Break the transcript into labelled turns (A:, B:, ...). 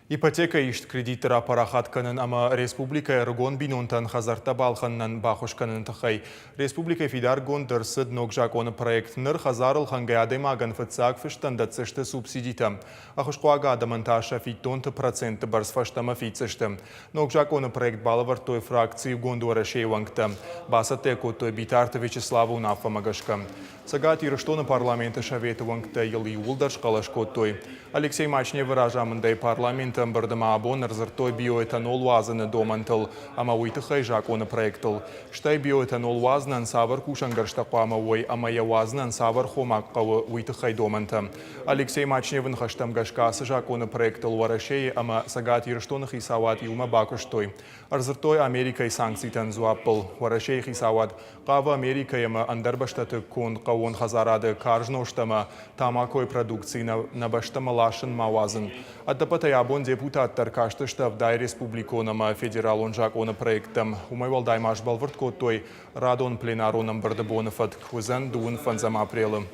A: Ипотека ишт кредиттера парахатканын ама республика ргон бинунтан хазарта балханнан бахушканын тахай. Республика фидар гондыр сыд ногжак оны проект ныр хазарыл хангаяды маган фыцак фыштанда цышты субсидита. Ахушкуага адаманташа фитонты проценты барс фаштама фицышты. Ногжак оны проект балавар той фракции гондуара шейвангта. Баса теку той битарта Вячеславу нафамагашка. Сагат ирыштоны парламенты шаветувангта елы улдар шкалашко той. Алексей Мачне выражамындай парламентом бардыма абон рзыртой биоэтанол вазыны домантыл, ама уйтыхай жаконы проектыл. Штай биоэтанол вазынан савар кушангарштақуама ой, ама я вазынан савар хомаққавы уйтыхай доманты. Алексей Мачне вынхаштам гашкасы жаконы проектыл варашей, ама сагат ирыштоны хисават юма бакыштой. Рзыртой Америкай санкцийтан зуаппыл. Варашей хисават қавы Америка ема андарбаштаты кон қауын хазарады каржноштама тамакой продукции на баштама лашын мавазын. Аддапатай абон депутаттар каштышта вдай республиконама федералон жаконы проектам. Умайвалдай машбал вырткот той радон пленароном бардабоныфат квызан дуын фанзам апрелым.